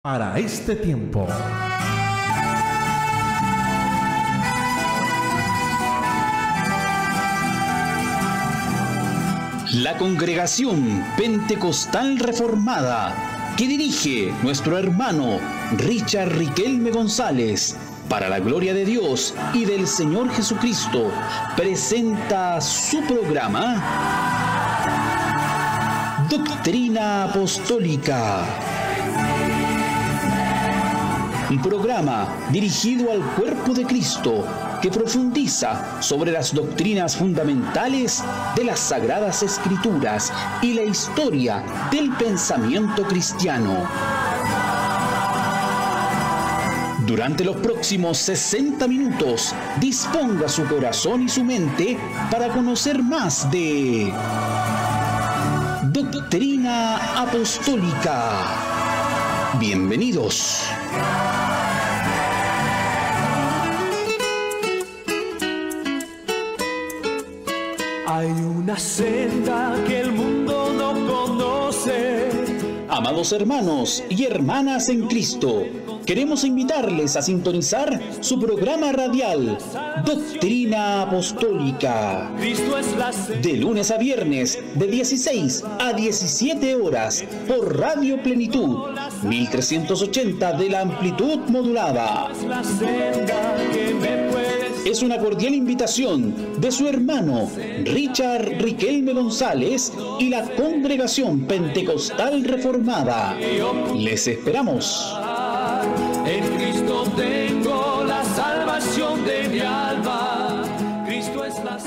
para este tiempo. La Congregación Pentecostal Reformada, que dirige nuestro hermano Richard Riquelme González, para la gloria de Dios y del Señor Jesucristo, presenta su programa Doctrina Apostólica. Un programa dirigido al cuerpo de Cristo que profundiza sobre las doctrinas fundamentales de las Sagradas Escrituras y la historia del pensamiento cristiano. Durante los próximos 60 minutos, disponga su corazón y su mente para conocer más de Doctrina Apostólica. Bienvenidos. Hay una senda que el mundo no conoce. Amados hermanos y hermanas en Cristo, queremos invitarles a sintonizar su programa radial Doctrina Apostólica. De lunes a viernes, de 16 a 17 horas, por Radio Plenitud, 1380 de la amplitud modulada. Es una cordial invitación de su hermano Richard Riquelme González y la Congregación Pentecostal Reformada. Les esperamos. En Cristo tengo la salvación de mi alma. Cristo es la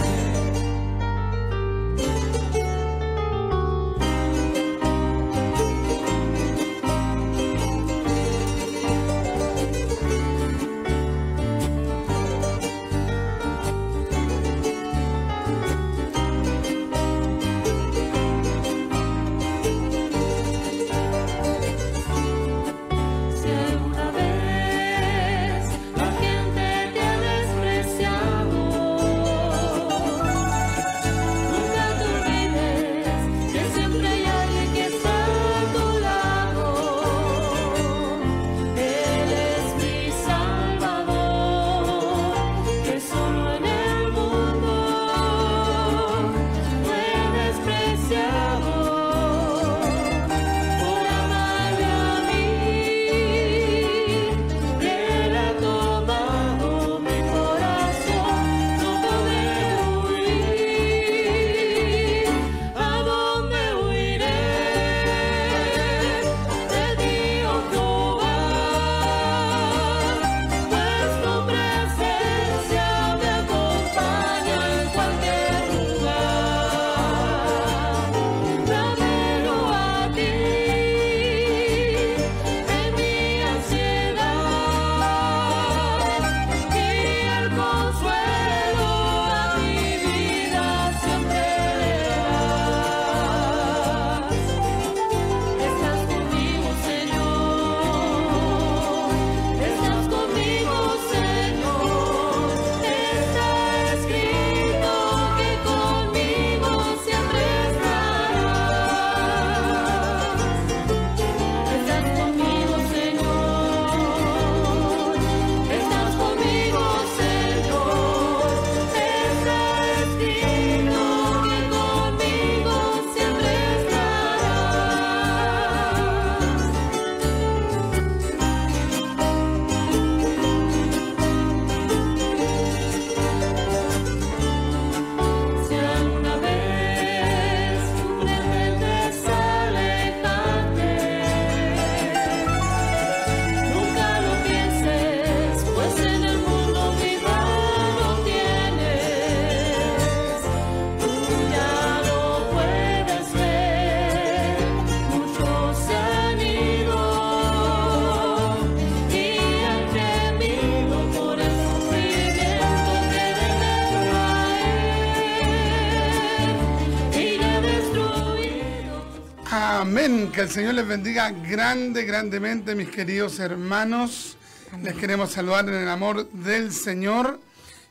Amén. Que el Señor les bendiga grandemente, mis queridos hermanos. Amén. Les queremos saludar en el amor del Señor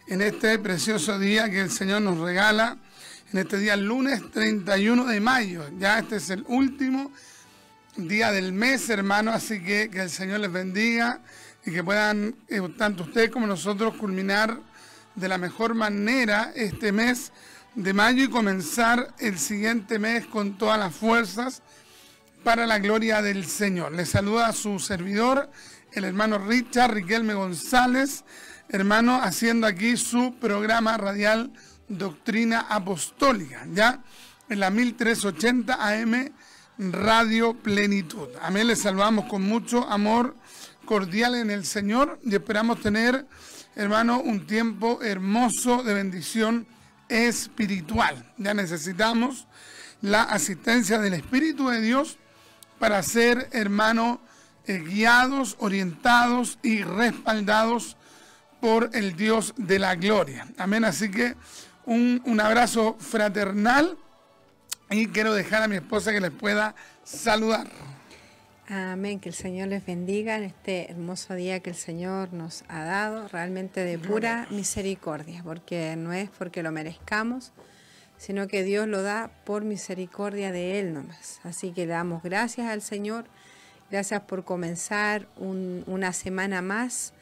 en este precioso día que el Señor nos regala, en este día lunes 31 de mayo. Ya este es el último día del mes, hermanos, así que el Señor les bendiga y que puedan, tanto ustedes como nosotros, culminar de la mejor manera este mes de mayo y comenzar el siguiente mes con todas las fuerzas para la gloria del Señor. Les saluda a su servidor, el hermano Richard Riquelme González, hermano, haciendo aquí su programa radial Doctrina Apostólica, ya en la 1380 AM Radio Plenitud. Amén, les saludamos con mucho amor cordial en el Señor y esperamos tener, hermano, un tiempo hermoso de bendición espiritual. Ya necesitamos la asistencia del Espíritu de Dios para ser, hermano, guiados, orientados y respaldados por el Dios de la gloria. Amén, así que un abrazo fraternal y quiero dejar a mi esposa que les pueda saludar. Amén, que el Señor les bendiga en este hermoso día que el Señor nos ha dado, realmente de pura misericordia, porque no es porque lo merezcamos, sino que Dios lo da por misericordia de Él nomás. Así que le damos gracias al Señor, gracias por comenzar una semana más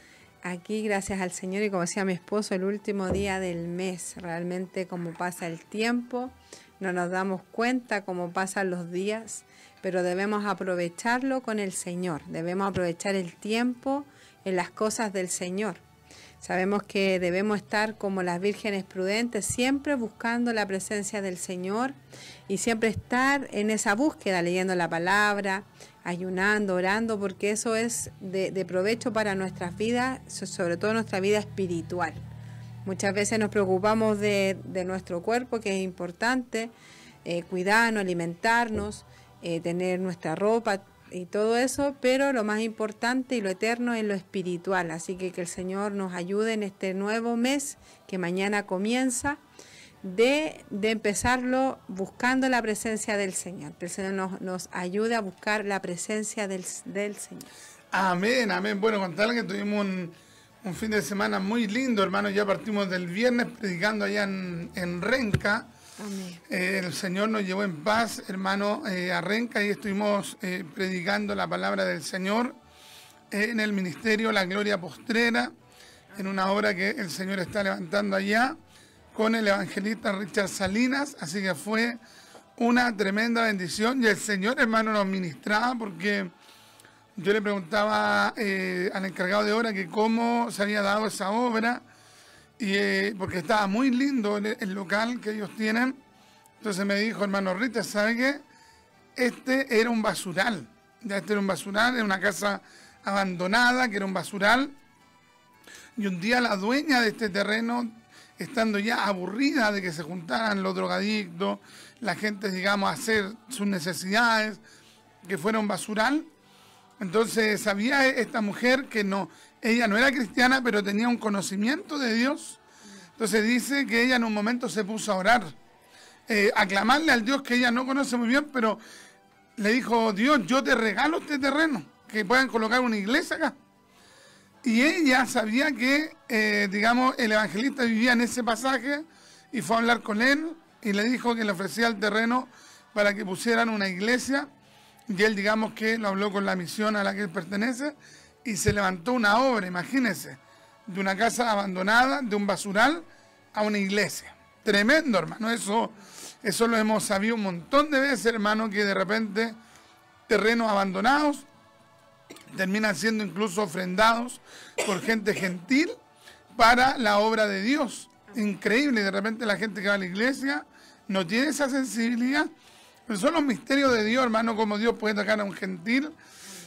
aquí, gracias al Señor, y como decía mi esposo, el último día del mes, realmente como pasa el tiempo, no nos damos cuenta cómo pasan los días, pero debemos aprovecharlo con el Señor, debemos aprovechar el tiempo en las cosas del Señor. Sabemos que debemos estar como las vírgenes prudentes, siempre buscando la presencia del Señor y siempre estar en esa búsqueda, leyendo la palabra, ayunando, orando, porque eso es de provecho para nuestras vidas, sobre todo nuestra vida espiritual. Muchas veces nos preocupamos de nuestro cuerpo, que es importante, cuidarnos, alimentarnos, tener nuestra ropa y todo eso, pero lo más importante y lo eterno es lo espiritual. Así que el Señor nos ayude en este nuevo mes que mañana comienza, de empezarlo buscando la presencia del Señor. Que el Señor nos ayude a buscar la presencia del Señor. Amén, amén. Bueno, contarles que tuvimos un fin de semana muy lindo, hermano. Ya partimos del viernes predicando allá en Renca. Amén. El Señor nos llevó en paz, hermano, a Renca, y estuvimos predicando la palabra del Señor en el ministerio La Gloria Postrera, en una obra que el Señor está levantando allá con el evangelista Richard Salinas. Así que fue una tremenda bendición y el Señor, hermano, nos ministraba, porque yo le preguntaba al encargado de obra que cómo se había dado esa obra, y porque estaba muy lindo el local que ellos tienen. Entonces me dijo, hermano Rita, ¿sabe qué? Este era un basural. Ya este era un basural, era una casa abandonada, que era un basural. Y un día la dueña de este terreno, estando ya aburrida de que se juntaran los drogadictos, la gente, digamos, a hacer sus necesidades, que fuera un basural. Entonces sabía esta mujer que ella no era cristiana, pero tenía un conocimiento de Dios. Entonces dice que ella en un momento se puso a orar, a clamarle al Dios que ella no conoce muy bien, pero le dijo: Dios, yo te regalo este terreno, que puedan colocar una iglesia acá. Y ella sabía que, digamos, el evangelista vivía en ese pasaje, y fue a hablar con él y le dijo que le ofrecía el terreno para que pusieran una iglesia. Y él, digamos, que lo habló con la misión a la que él pertenece, y se levantó una obra, imagínense, de una casa abandonada, de un basural, a una iglesia. Tremendo, hermano. Eso lo hemos sabido un montón de veces, hermano, que de repente terrenos abandonados terminan siendo incluso ofrendados por gente gentil para la obra de Dios. Increíble. De repente la gente que va a la iglesia no tiene esa sensibilidad. Pero son los misterios de Dios, hermano, como Dios puede tocar a un gentil.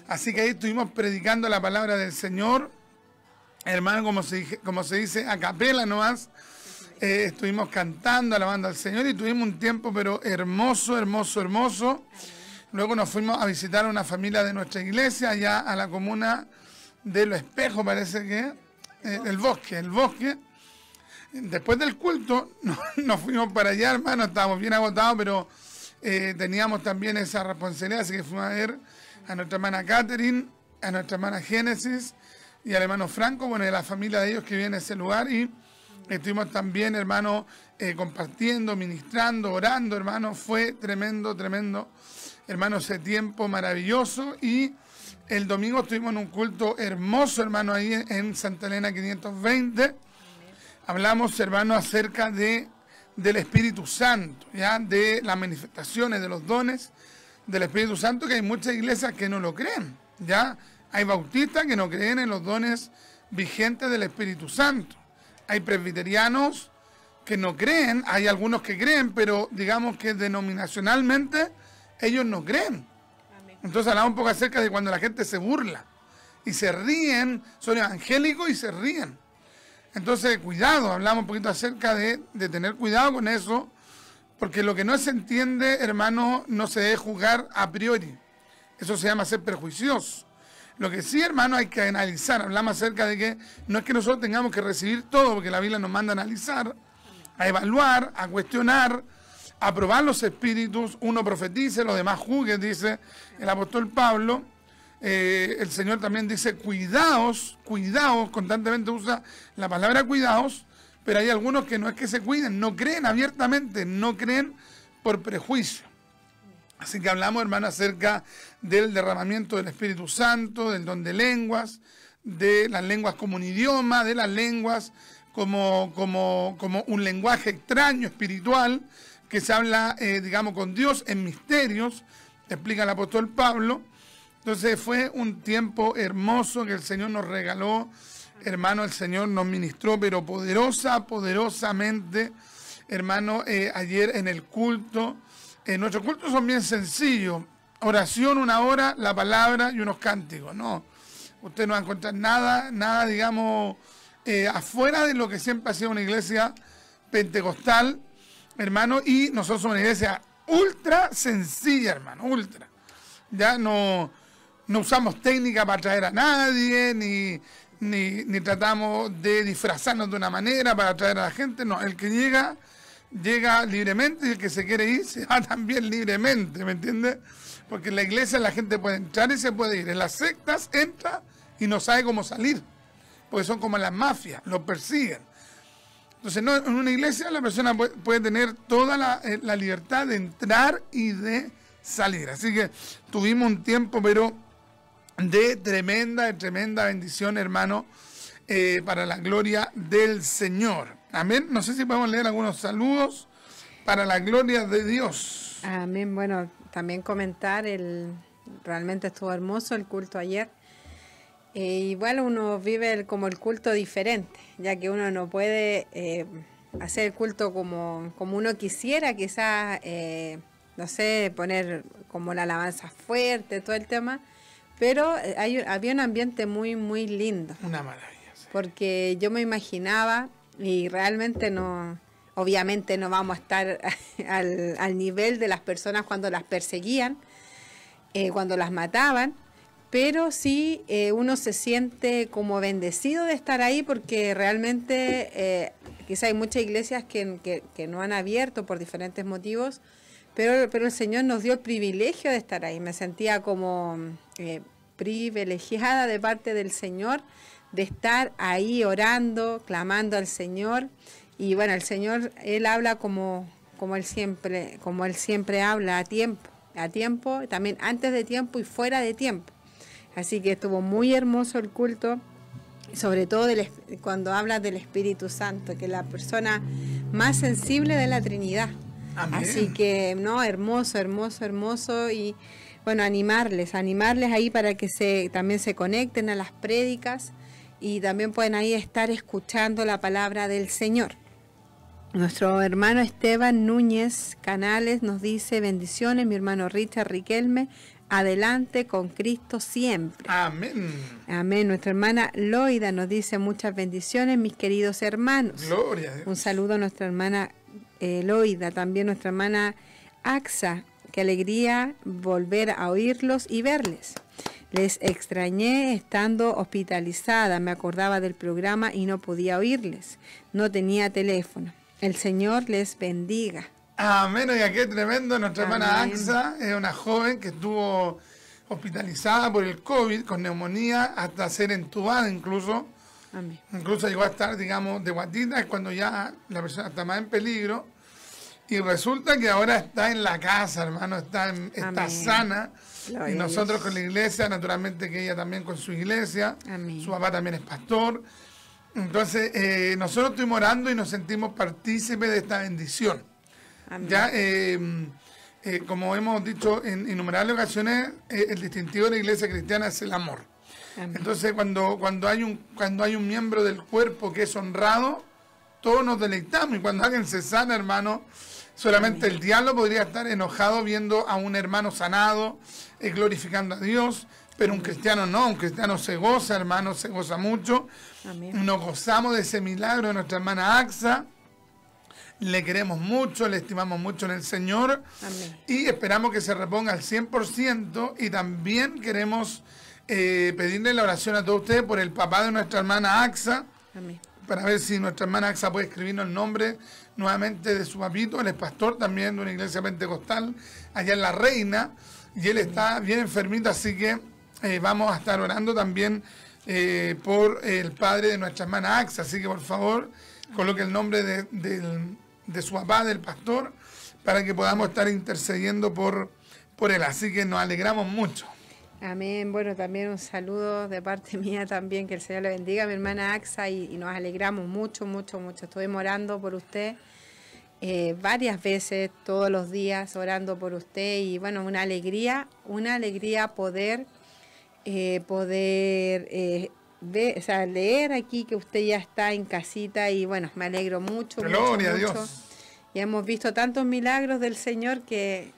Así que ahí estuvimos predicando la palabra del Señor, hermano, como se dice, a capela nomás. Estuvimos cantando, alabando al Señor, y tuvimos un tiempo pero hermoso, hermoso, hermoso. Luego nos fuimos a visitar a una familia de nuestra iglesia, allá a la comuna de Los Espejos, parece que, el bosque. Después del culto nos fuimos para allá, hermano, estábamos bien agotados, pero teníamos también esa responsabilidad, así que fuimos a ver a nuestra hermana Catherine, a nuestra hermana Génesis y al hermano Franco, bueno, de la familia de ellos que viene a ese lugar, y Estuvimos también, hermano, compartiendo, ministrando, orando, hermano. Fue tremendo, tremendo, hermano, ese tiempo maravilloso. Y el domingo estuvimos en un culto hermoso, hermano, ahí en Santa Elena 520. Hablamos, hermano, acerca del Espíritu Santo, ¿ya? De las manifestaciones, de los dones del Espíritu Santo, que hay muchas iglesias que no lo creen, ¿ya? Hay bautistas que no creen en los dones vigentes del Espíritu Santo. Hay presbiterianos que no creen, hay algunos que creen, pero digamos que denominacionalmente ellos no creen. Entonces hablamos un poco acerca de cuando la gente se burla y se ríen, son evangélicos y se ríen. Entonces, cuidado, hablamos un poquito acerca de tener cuidado con eso, porque lo que no se entiende, hermano, no se debe juzgar a priori. Eso se llama ser prejuicioso. Lo que sí, hermano, hay que analizar. Hablamos acerca de que no es que nosotros tengamos que recibir todo, porque la Biblia nos manda a analizar, a evaluar, a cuestionar, a probar los espíritus. Uno profetice, los demás juzguen, dice el apóstol Pablo. El Señor también dice cuidaos, constantemente usa la palabra cuidaos, pero hay algunos que no es que se cuiden, no creen abiertamente, no creen por prejuicio. Así que hablamos, hermano, acerca del derramamiento del Espíritu Santo, del don de lenguas, de las lenguas como un idioma, de las lenguas como un lenguaje extraño, espiritual, que se habla, digamos, con Dios en misterios, explica el apóstol Pablo. Entonces fue un tiempo hermoso que el Señor nos regaló, hermano, el Señor nos ministró, pero poderosamente, hermano, ayer en el culto. Nuestros cultos son bien sencillos, oración 1 hora, la palabra y unos cánticos, ¿no? Usted no va a encontrar nada, digamos, afuera de lo que siempre ha sido una iglesia pentecostal, hermano, y nosotros somos una iglesia ultra sencilla, hermano, ultra. Ya no usamos técnica para atraer a nadie, ni tratamos de disfrazarnos de una manera para atraer a la gente. No, el que llega libremente, y el que se quiere ir se va también libremente, ¿me entiendes? Porque en la iglesia la gente puede entrar y se puede ir. En las sectas entra y no sabe cómo salir, porque son como las mafias, los persiguen. Entonces, no, en una iglesia la persona puede tener toda la libertad de entrar y de salir. Así que tuvimos un tiempo, pero de tremenda bendición, hermano, para la gloria del Señor. Amén. No sé si podemos leer algunos saludos para la gloria de Dios. Amén. Bueno, también comentar, realmente estuvo hermoso el culto ayer. Igual uno vive como el culto diferente, ya que uno no puede hacer el culto como uno quisiera, quizás, no sé, poner como la alabanza fuerte, todo el tema, pero había un ambiente muy, muy lindo. Una maravilla. Sí. Porque yo me imaginaba, y realmente obviamente no vamos a estar al nivel de las personas cuando las perseguían, cuando las mataban, pero sí uno se siente como bendecido de estar ahí, porque realmente quizá hay muchas iglesias que no han abierto por diferentes motivos, pero el Señor nos dio el privilegio de estar ahí. Me sentía como privilegiada de parte del Señor de estar ahí orando, clamando al Señor. Y bueno, el Señor, Él habla como Él siempre habla, a tiempo, también antes de tiempo y fuera de tiempo. Así que estuvo muy hermoso el culto, sobre todo cuando habla del Espíritu Santo, que es la persona más sensible de la Trinidad. Amén. Así que, no, hermoso, y bueno, animarles ahí para que también se conecten a las prédicas y también pueden ahí estar escuchando la palabra del Señor. Nuestro hermano Esteban Núñez Canales nos dice: bendiciones, mi hermano Richard Riquelme, adelante con Cristo siempre. Amén. Amén. Nuestra hermana Loida nos dice: muchas bendiciones, mis queridos hermanos. Gloria a Dios. Un saludo a nuestra hermana Loida, también nuestra hermana Axa. Qué alegría volver a oírlos y verles. Les extrañé estando hospitalizada, me acordaba del programa y no podía oírles. No tenía teléfono. El Señor les bendiga. Amén. Oiga, qué tremendo. Nuestra Amén. hermana Axa es una joven que estuvo hospitalizada por el COVID, con neumonía, hasta ser entubada incluso. Amén. Incluso llegó a estar, digamos, de guatita, es cuando ya la persona está más en peligro. Y resulta que ahora está en la casa, hermano, está sana. Gloria y nosotros con la iglesia, naturalmente que ella también con su iglesia. Amén. Su papá también es pastor. Entonces, nosotros estuvimos orando y nos sentimos partícipes de esta bendición. Amén. Ya, como hemos dicho en innumerables ocasiones, el distintivo de la iglesia cristiana es el amor. Amén. Entonces, cuando hay un miembro del cuerpo que es honrado, todos nos deleitamos. Y cuando alguien se sana, hermano, solamente el diablo podría estar enojado viendo a un hermano sanado, glorificando a Dios, pero un cristiano no, un cristiano se goza, hermano, se goza mucho. Amén. Nos gozamos de ese milagro de nuestra hermana Axa. Le queremos mucho, le estimamos mucho en el Señor. Amén. Y esperamos que se reponga al 100%. Y también queremos pedirle la oración a todos ustedes por el papá de nuestra hermana Axa, Amén. para ver si nuestra hermana Axa puede escribirnos el nombre nuevamente de su papito. Él es pastor también de una iglesia pentecostal allá en La Reina. Y él está bien enfermito, así que vamos a estar orando también por el padre de nuestra hermana Axa. Así que por favor, coloque el nombre de su papá, del pastor, para que podamos estar intercediendo por él. Así que nos alegramos mucho. Amén. Bueno, también un saludo de parte mía también, que el Señor le bendiga a mi hermana Axa y nos alegramos mucho, mucho, mucho. Estuvimos orando por usted varias veces, todos los días, orando por usted y bueno, una alegría poder ver, o sea, leer aquí que usted ya está en casita y bueno, me alegro mucho. Gloria a mucho. Dios. Y hemos visto tantos milagros del Señor que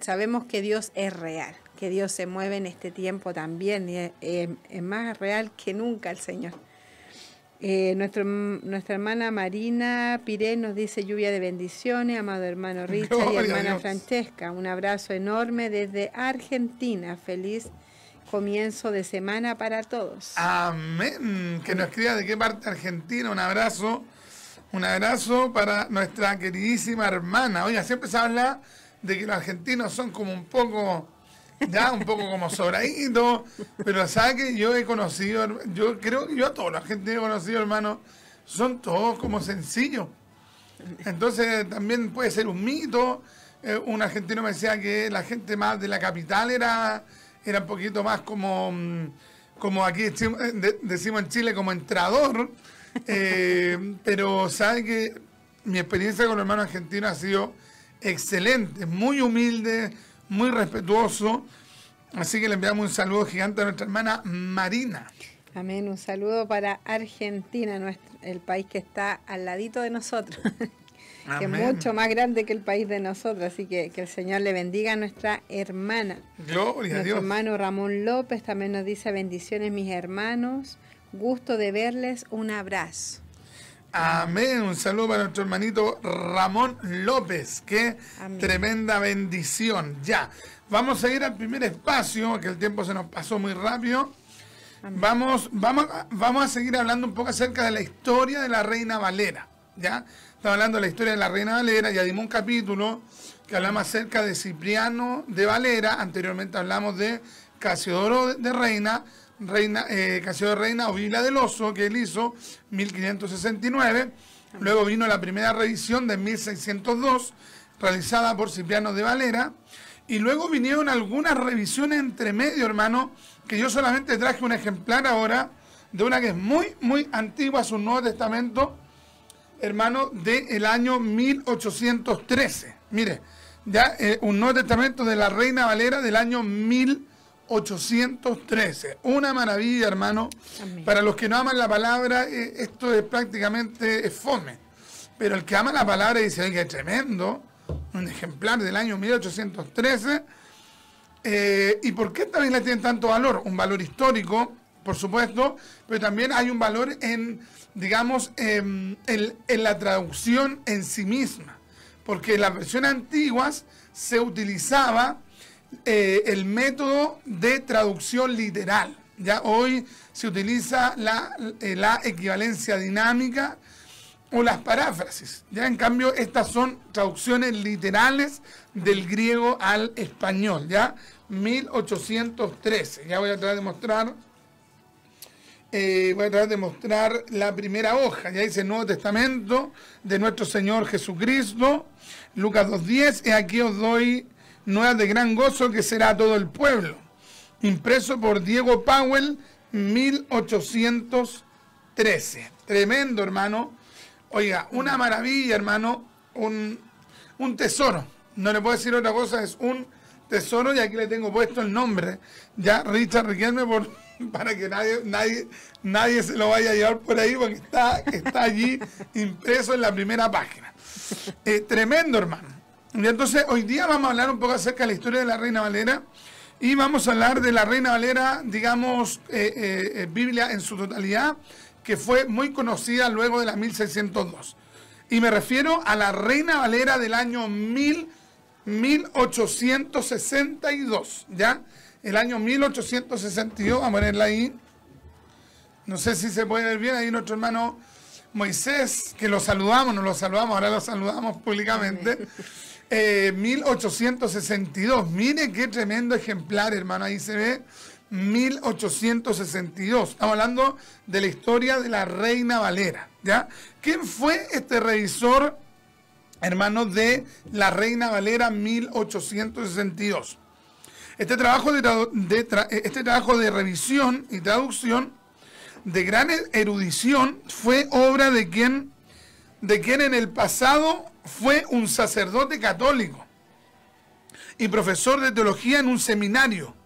sabemos que Dios es real, que Dios se mueve en este tiempo también y es más real que nunca el Señor. Nuestra hermana Marina Piré nos dice lluvia de bendiciones, amado hermano Richard y Gloria a hermana Dios. Francesca. Un abrazo enorme desde Argentina. Feliz comienzo de semana para todos. Amén. Que nos escriba de qué parte de Argentina. Un abrazo para nuestra queridísima hermana. Oiga, siempre se habla de que los argentinos son como un poco como sobraditos, pero sabe que yo he conocido, yo creo que yo a todos los argentinos he conocido, hermano, son todos como sencillos. Entonces también puede ser un mito. Un argentino me decía que la gente más de la capital era un poquito más como aquí decimos en Chile, como entrador. Pero sabe que mi experiencia con los hermanos argentinos ha sido excelente, muy humilde, muy respetuoso. Así que le enviamos un saludo gigante a nuestra hermana Marina. Amén, un saludo para Argentina, el país que está al ladito de nosotros, que es mucho más grande que el país de nosotros, así que el Señor le bendiga a nuestra hermana. Gloria a Nuestro Dios. hermano Ramón López también nos dice bendiciones mis hermanos, gusto de verles, un abrazo. Amén. Un saludo para nuestro hermanito Ramón López. Qué Amén. tremenda bendición. Ya, vamos a ir al primer espacio, que el tiempo se nos pasó muy rápido. Vamos a seguir hablando un poco acerca de la historia de la Reina Valera. ¿Ya? Estamos hablando de la historia de la Reina Valera. Ya dimos un capítulo que hablamos acerca de Cipriano de Valera. Anteriormente hablamos de Casiodoro de Reina. Casiodoro de Reina o Biblia del Oso, que él hizo 1569. Luego vino la primera revisión de 1602, realizada por Cipriano de Valera. Y luego vinieron algunas revisiones entre medio, hermano, que yo solamente traje un ejemplar ahora de una que es muy, muy antigua, es un Nuevo Testamento, hermano, del año 1813. Mire, ya un Nuevo Testamento de la Reina Valera del año 1813. Una maravilla, hermano. Amén. Para los que no aman la palabra, esto es prácticamente fome. Pero el que ama la palabra dice, oye, qué tremendo. Un ejemplar del año 1813. ¿Y por qué esta Biblia tiene tanto valor? Un valor histórico, por supuesto, pero también hay un valor en, digamos, en la traducción en sí misma. Porque en las versiones antiguas se utilizaba el método de traducción literal. Ya hoy se utiliza la equivalencia dinámica o las paráfrasis. Ya en cambio estas son traducciones literales del griego al español. Ya 1813. Ya voy a tratar de mostrar voy a tratar de mostrar la primera hoja. Ya dice Nuevo Testamento de nuestro Señor Jesucristo. Lucas 2:10. Aquí os doy nuevas de gran gozo que será todo el pueblo. Impreso por Diego Powell, 1813. Tremendo, hermano. Oiga, una maravilla, hermano. Un tesoro. No le puedo decir otra cosa, es un tesoro, y aquí le tengo puesto el nombre. Ya, Richard Riquelme, para que nadie se lo vaya a llevar por ahí, porque está allí impreso en la primera página. Tremendo, hermano. Y entonces, hoy día vamos a hablar un poco acerca de la historia de la Reina Valera, y vamos a hablar de la Reina Valera, digamos, Biblia en su totalidad, que fue muy conocida luego de la 1602. Y me refiero a la Reina Valera del año 1862, ¿ya? El año 1862, vamos a ponerla ahí. No sé si se puede ver bien, ahí nuestro hermano Moisés, que lo saludamos, ahora lo saludamos públicamente. 1862, mire qué tremendo ejemplar, hermano, ahí se ve, 1862. Estamos hablando de la historia de la Reina Valera, ¿ya? ¿Quién fue este revisor, hermanos, de la Reina Valera 1862? Este trabajo de revisión y traducción de gran erudición fue obra de quien en el pasado fue un sacerdote católico y profesor de teología en un seminario,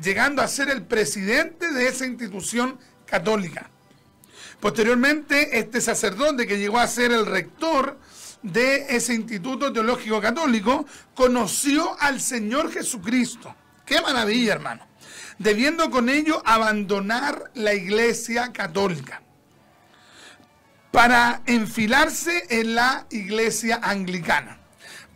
llegando a ser el presidente de esa institución católica. Posteriormente, este sacerdote, que llegó a ser el rector de ese instituto teológico católico, conoció al Señor Jesucristo. ¡Qué maravilla, hermano! Debiendo con ello abandonar la Iglesia católica para enfilarse en la Iglesia anglicana.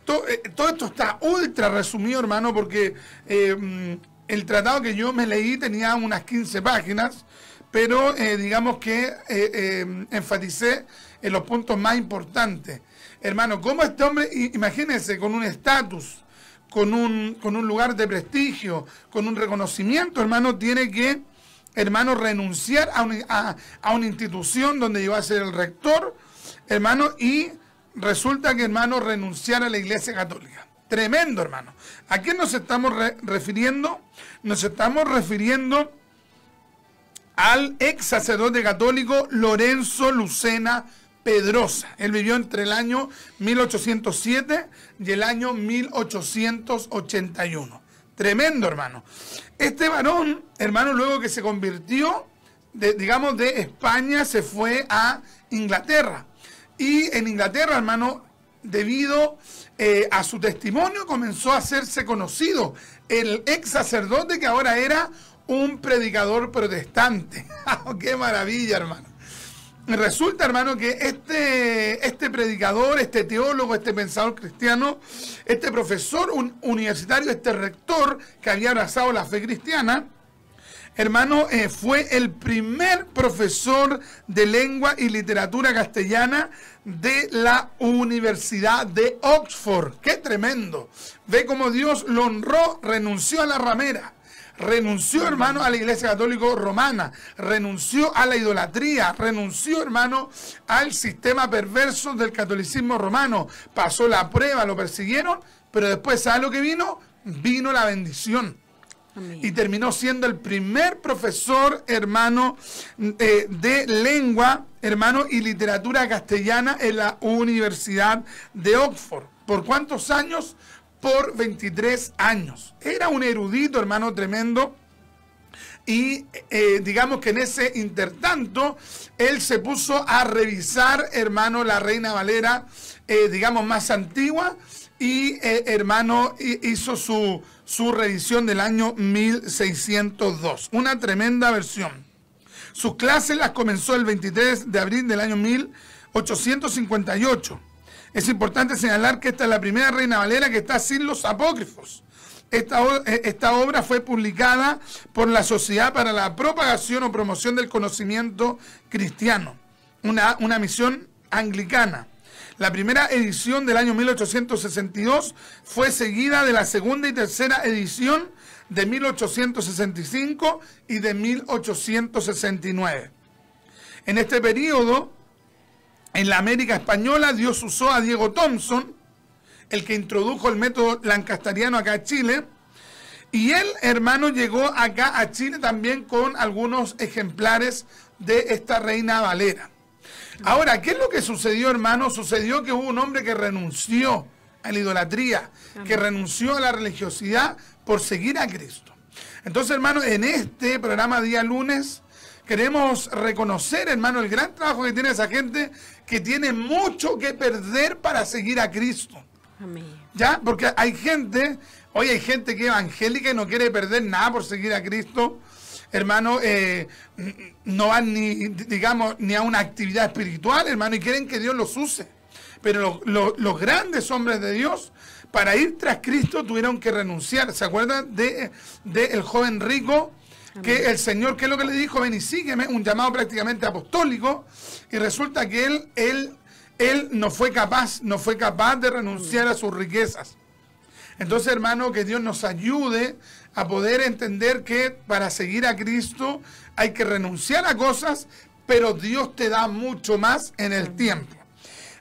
Todo esto está ultra resumido, hermano, porque el tratado que yo me leí tenía unas 15 páginas, pero digamos que enfaticé en los puntos más importantes. Hermano, ¿cómo este hombre, imagínense, con un estatus, con un lugar de prestigio, con un reconocimiento, hermano, tiene que, hermano, renunciar a una institución donde iba a ser el rector, hermano, y resulta que, hermano, renunciar a la Iglesia Católica? Tremendo, hermano. ¿A quién nos estamos refiriendo? Nos estamos refiriendo al ex sacerdote católico Lorenzo Lucena Pedrosa. Él vivió entre el año 1807 y el año 1881. Tremendo, hermano. Este varón, hermano, luego que se convirtió, digamos, de España, se fue a Inglaterra. Y en Inglaterra, hermano, debido a su testimonio, comenzó a hacerse conocido el ex sacerdote, que ahora era un predicador protestante. ¡Qué maravilla, hermano! Resulta, hermano, que este predicador, este teólogo, este pensador cristiano, este profesor universitario, este rector que había abrazado la fe cristiana, hermano, fue el primer profesor de lengua y literatura castellana de la Universidad de Oxford. ¡Qué tremendo! Ve cómo Dios lo honró, renunció a la ramera. Renunció, hermano, a la Iglesia Católica Romana, renunció a la idolatría, renunció, hermano, al sistema perverso del catolicismo romano. Pasó la prueba, lo persiguieron, pero después, ¿sabe lo que vino? Vino la bendición. Amén. Y terminó siendo el primer profesor, hermano, de lengua, hermano, y literatura castellana en la Universidad de Oxford. ¿Por cuántos años? Por 23 años. Era un erudito, hermano, tremendo. Y digamos que en ese intertanto, él se puso a revisar, hermano, la Reina Valera, digamos, más antigua. Y, hermano, hizo su revisión del año 1602. Una tremenda versión. Sus clases las comenzó el 23 de abril del año 1858. Es importante señalar que esta es la primera Reina Valera que está sin los apócrifos. Esta obra fue publicada por la Sociedad para la Propagación o Promoción del Conocimiento Cristiano, una misión anglicana. La primera edición del año 1862 fue seguida de la segunda y tercera edición de 1865 y de 1869. En este periodo, en la América Española, Dios usó a Diego Thompson, el que introdujo el método lancasteriano acá a Chile, y él, hermano, llegó acá a Chile también con algunos ejemplares de esta Reina Valera. Ahora, ¿qué es lo que sucedió, hermano? Sucedió que hubo un hombre que renunció a la idolatría, que renunció a la religiosidad por seguir a Cristo. Entonces, hermano, en este programa día lunes queremos reconocer, hermano, el gran trabajo que tiene esa gente que tiene mucho que perder para seguir a Cristo. Amén. ¿Ya? Porque hay gente, hoy hay gente que es evangélica y no quiere perder nada por seguir a Cristo. Hermano, no van ni, digamos, ni a una actividad espiritual, hermano, y quieren que Dios los use. Pero los grandes hombres de Dios, para ir tras Cristo, tuvieron que renunciar. ¿Se acuerdan de el joven rico? Que el Señor, ¿qué es lo que le dijo? Ven y sígueme, un llamado prácticamente apostólico, y resulta que él no fue capaz de renunciar a sus riquezas. Entonces, hermano, que Dios nos ayude a poder entender que para seguir a Cristo hay que renunciar a cosas, pero Dios te da mucho más en el tiempo.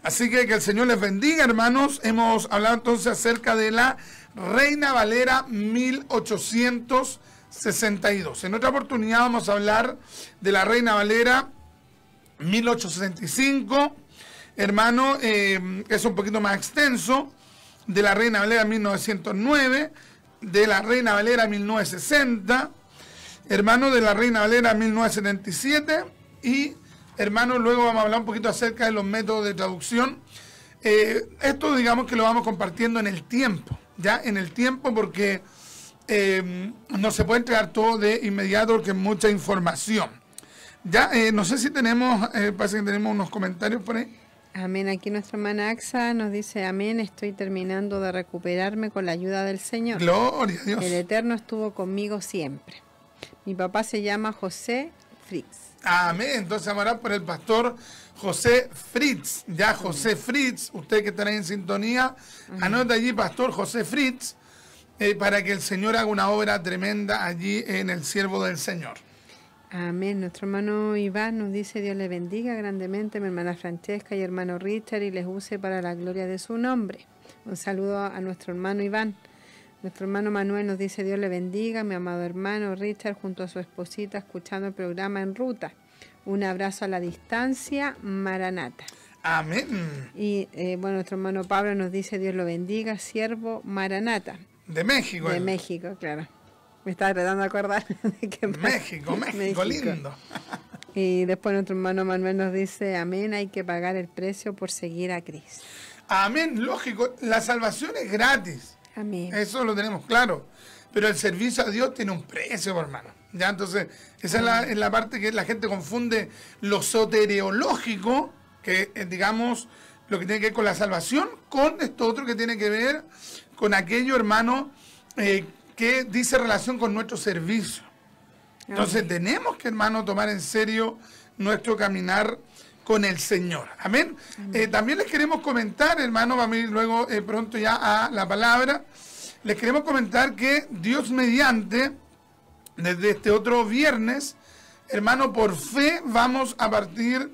Así que el Señor les bendiga, hermanos. Hemos hablado entonces acerca de la Reina Valera 1862. En otra oportunidad vamos a hablar de la Reina Valera 1865, hermano, es un poquito más extenso, de la Reina Valera 1909, de la Reina Valera 1960, hermano, de la Reina Valera 1977, y, hermano, luego vamos a hablar un poquito acerca de los métodos de traducción. Esto, digamos, que lo vamos compartiendo en el tiempo, ya en el tiempo, porque no se puede entregar todo de inmediato porque es mucha información. Ya, no sé si tenemos, parece que tenemos unos comentarios por ahí. Amén. Aquí nuestra hermana Axa nos dice, amén, estoy terminando de recuperarme con la ayuda del Señor. Gloria a Dios. El Eterno estuvo conmigo siempre. Mi papá se llama José Fritz. Amén. Entonces vamos a orar por el pastor José Fritz. Ya, José Fritz, usted que está ahí en sintonía, anota allí, pastor José Fritz, para que el Señor haga una obra tremenda allí en el siervo del Señor. Amén. Nuestro hermano Iván nos dice, Dios le bendiga grandemente, mi hermana Francesca y hermano Richard, y les use para la gloria de su nombre. Un saludo a nuestro hermano Iván. Nuestro hermano Manuel nos dice, Dios le bendiga, mi amado hermano Richard, junto a su esposita, escuchando el programa en ruta. Un abrazo a la distancia, Maranata. Amén. Y bueno, nuestro hermano Pablo nos dice, Dios lo bendiga, siervo Maranata. De México. De México, claro. Me estaba tratando de acordar de que México, lindo. Y después nuestro hermano Manuel nos dice, amén, hay que pagar el precio por seguir a Cristo. Amén, lógico, la salvación es gratis. Amén. Eso lo tenemos claro. Pero el servicio a Dios tiene un precio, hermano. Ya, entonces, esa es la parte que la gente confunde lo soteriológico, que digamos, lo que tiene que ver con la salvación, con esto otro que tiene que ver con aquello, hermano, que dice relación con nuestro servicio. Entonces tenemos que, hermano, tomar en serio nuestro caminar con el Señor. Amén. También les queremos comentar, hermano, vamos a ir luego pronto ya a la palabra. Les queremos comentar que Dios mediante, desde este otro viernes, hermano, por fe vamos a partir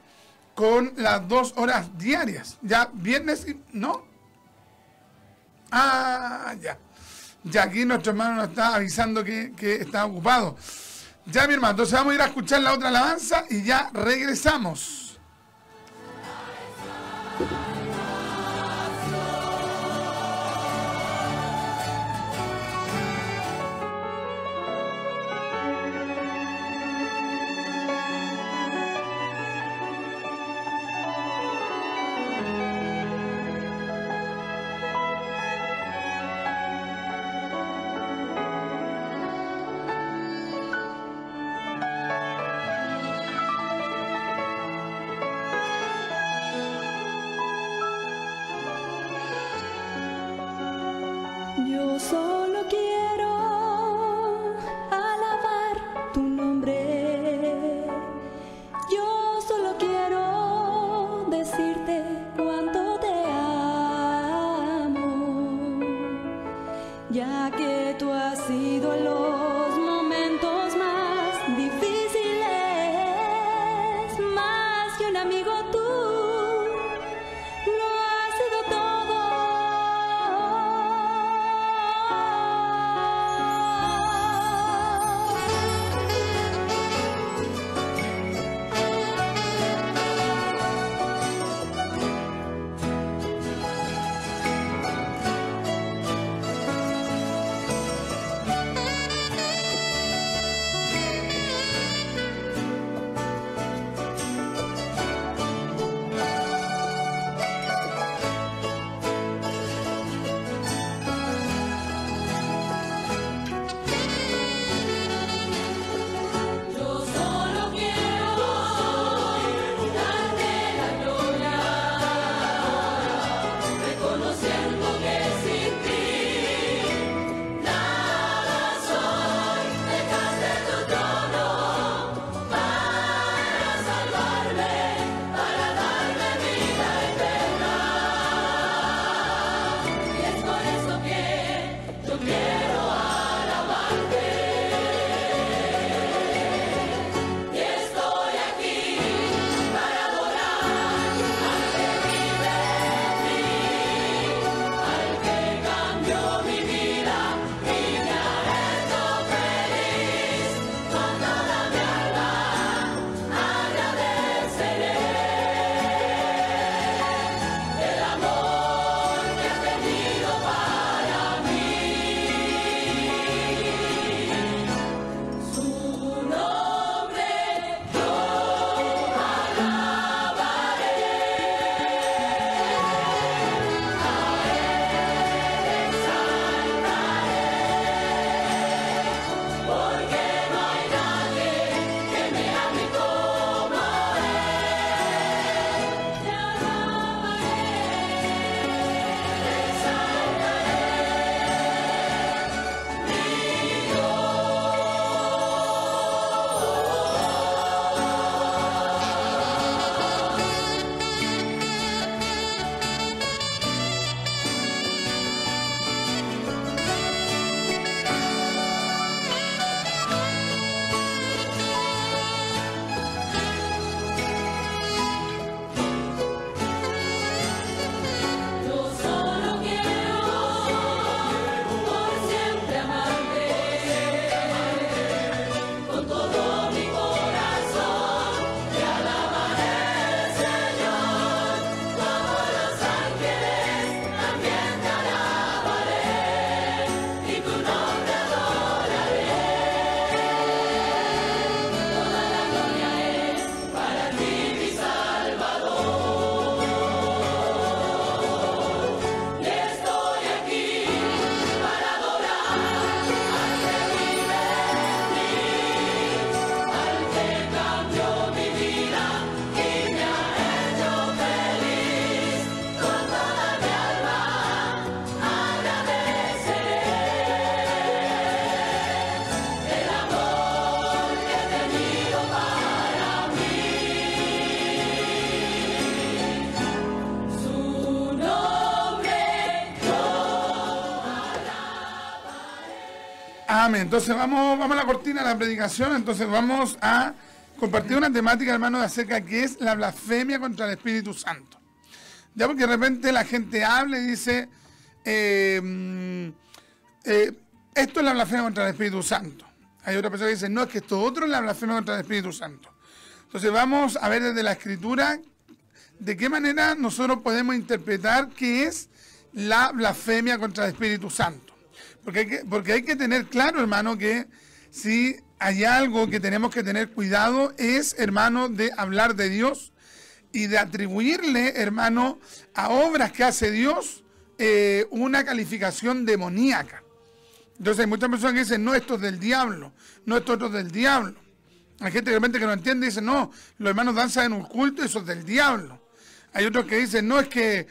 con las 2 horas diarias. Ya viernes, ¿no? Ah, ya. Ya aquí nuestro hermano nos está avisando que está ocupado. Ya, mi hermano, entonces vamos a ir a escuchar la otra alabanza y ya regresamos. Amén. Entonces vamos a la cortina de la predicación. Entonces vamos a compartir una temática, hermano, acerca de qué es la blasfemia contra el Espíritu Santo. Ya, porque de repente la gente habla y dice, esto es la blasfemia contra el Espíritu Santo. Hay otra persona que dice, no, es que esto otro es la blasfemia contra el Espíritu Santo. Entonces vamos a ver desde la Escritura de qué manera nosotros podemos interpretar qué es la blasfemia contra el Espíritu Santo. Porque hay que tener claro, hermano, que si hay algo que tenemos que tener cuidado es, hermano, de hablar de Dios y de atribuirle, hermano, a obras que hace Dios una calificación demoníaca. Entonces hay muchas personas que dicen, no, esto es del diablo, no, esto es del diablo. Hay gente de repente que no entiende y dice, no, los hermanos danzan en un culto, eso es del diablo. Hay otros que dicen, no, es que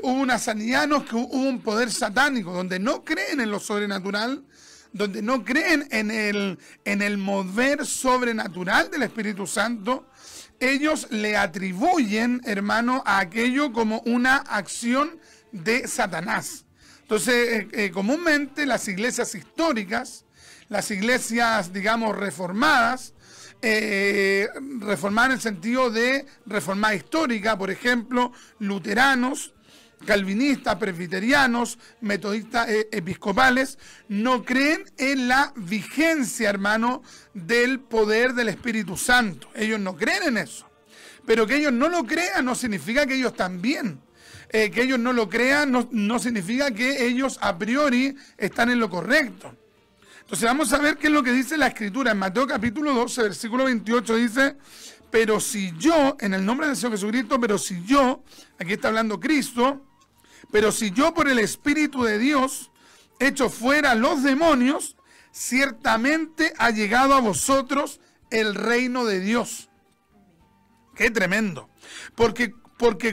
hubo una sanidad, no, es que hubo un poder satánico, donde no creen en lo sobrenatural, donde no creen en el mover sobrenatural del Espíritu Santo. Ellos le atribuyen, hermano, a aquello como una acción de Satanás. Entonces, comúnmente las iglesias históricas, las iglesias, digamos, reformadas, reformadas en el sentido de reformada histórica, por ejemplo, luteranos, calvinistas, presbiterianos, metodistas episcopales, no creen en la vigencia, hermano, del poder del Espíritu Santo. Ellos no creen en eso. Pero que ellos no lo crean no significa que ellos también. Que ellos no lo crean no significa que ellos a priori están en lo correcto. Entonces vamos a ver qué es lo que dice la Escritura. En Mateo capítulo 12, versículo 28 dice, pero si yo, en el nombre del Señor Jesucristo, pero si yo, aquí está hablando Cristo, pero si yo por el Espíritu de Dios echo fuera los demonios, ciertamente ha llegado a vosotros el reino de Dios. Qué tremendo. Porque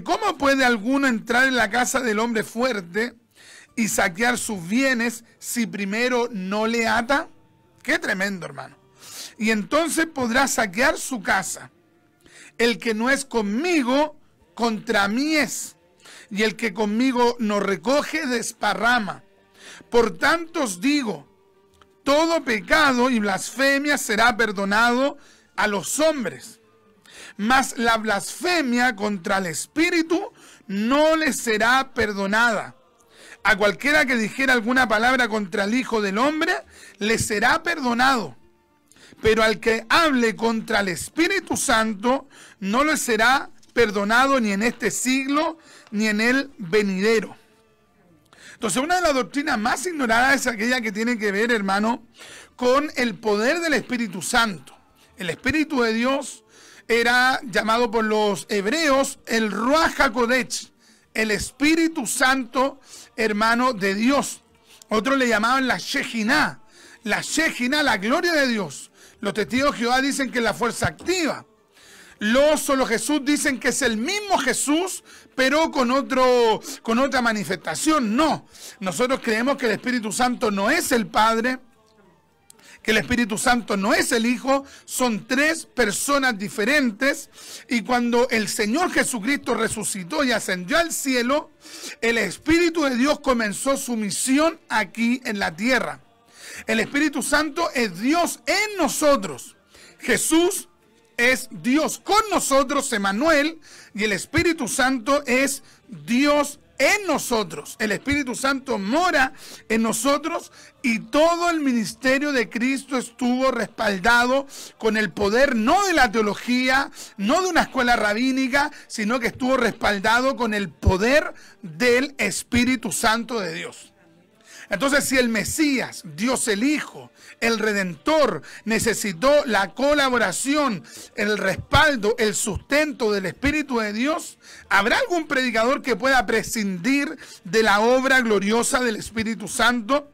¿cómo puede alguno entrar en la casa del hombre fuerte y saquear sus bienes si primero no le ata? Qué tremendo, hermano. Y entonces podrá saquear su casa. El que no es conmigo, contra mí es. Y el que conmigo no recoge, desparrama. Por tanto os digo, todo pecado y blasfemia será perdonado a los hombres. Mas la blasfemia contra el Espíritu no le será perdonada. A cualquiera que dijera alguna palabra contra el Hijo del Hombre, le será perdonado. Pero al que hable contra el Espíritu Santo, no le será perdonado ni en este siglo, ni en el venidero. Entonces, una de las doctrinas más ignoradas es aquella que tiene que ver, hermano, con el poder del Espíritu Santo. El Espíritu de Dios era llamado por los hebreos el Ruach HaKodesh, el Espíritu Santo, hermano, de Dios. Otros le llamaban la Shekinah, la gloria de Dios. Los testigos de Jehová dicen que es la fuerza activa. Los solo Jesús dicen que es el mismo Jesús, pero con otra manifestación. No, nosotros creemos que el Espíritu Santo no es el Padre, que el Espíritu Santo no es el Hijo, son tres personas diferentes. Y cuando el Señor Jesucristo resucitó y ascendió al cielo, el Espíritu de Dios comenzó su misión aquí en la tierra. El Espíritu Santo es Dios en nosotros. Jesús es Dios con nosotros, Emmanuel, y el Espíritu Santo es Dios en nosotros. El Espíritu Santo mora en nosotros y todo el ministerio de Cristo estuvo respaldado con el poder no de la teología, no de una escuela rabínica, sino que estuvo respaldado con el poder del Espíritu Santo de Dios. Entonces, si el Mesías, Dios el Hijo, el Redentor, necesitó la colaboración, el respaldo, el sustento del Espíritu de Dios, ¿habrá algún predicador que pueda prescindir de la obra gloriosa del Espíritu Santo?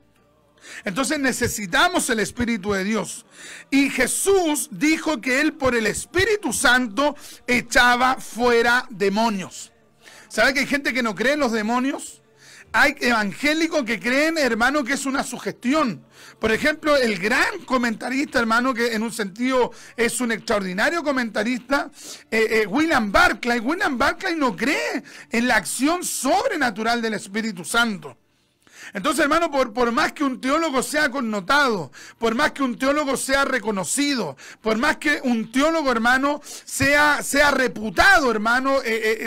Entonces necesitamos el Espíritu de Dios. Y Jesús dijo que Él por el Espíritu Santo echaba fuera demonios. ¿Sabe que hay gente que no cree en los demonios? Hay evangélicos que creen, hermano, que es una sugestión. Por ejemplo, el gran comentarista, hermano, que en un sentido es un extraordinario comentarista, William Barclay. William Barclay no cree en la acción sobrenatural del Espíritu Santo. Entonces, hermano, por más que un teólogo sea connotado, por más que un teólogo sea reconocido, por más que un teólogo, hermano, sea reputado, hermano,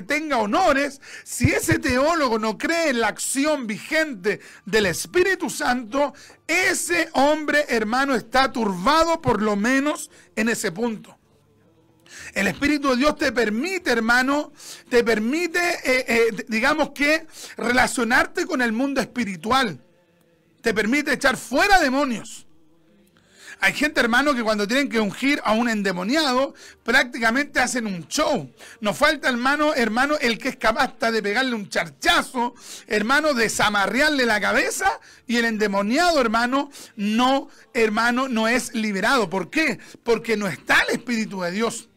tenga honores, si ese teólogo no cree en la acción vigente del Espíritu Santo, ese hombre, hermano, está turbado por lo menos en ese punto. El Espíritu de Dios te permite, hermano, digamos que relacionarte con el mundo espiritual. Te permite echar fuera demonios. Hay gente, hermano, que cuando tienen que ungir a un endemoniado, prácticamente hacen un show. Nos falta, hermano, el que es capaz de pegarle un charchazo, hermano, desamarrearle la cabeza, y el endemoniado, hermano, no es liberado. ¿Por qué? Porque no está el Espíritu de Dios.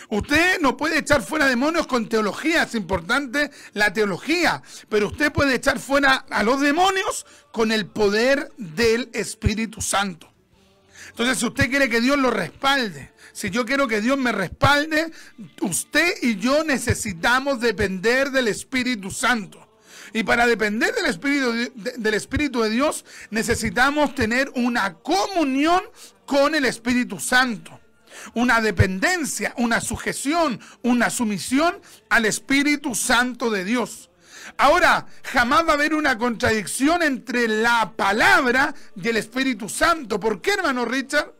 Usted no puede echar fuera demonios con teología, es importante la teología, pero usted puede echar fuera a los demonios con el poder del Espíritu Santo. Entonces, si usted quiere que Dios lo respalde, si yo quiero que Dios me respalde, usted y yo necesitamos depender del Espíritu Santo. Y para depender del Espíritu de Dios, necesitamos tener una comunión con el Espíritu Santo. Una dependencia, una sujeción, una sumisión al Espíritu Santo de Dios. Ahora, jamás va a haber una contradicción entre la palabra y el Espíritu Santo. ¿Por qué, hermano Richard?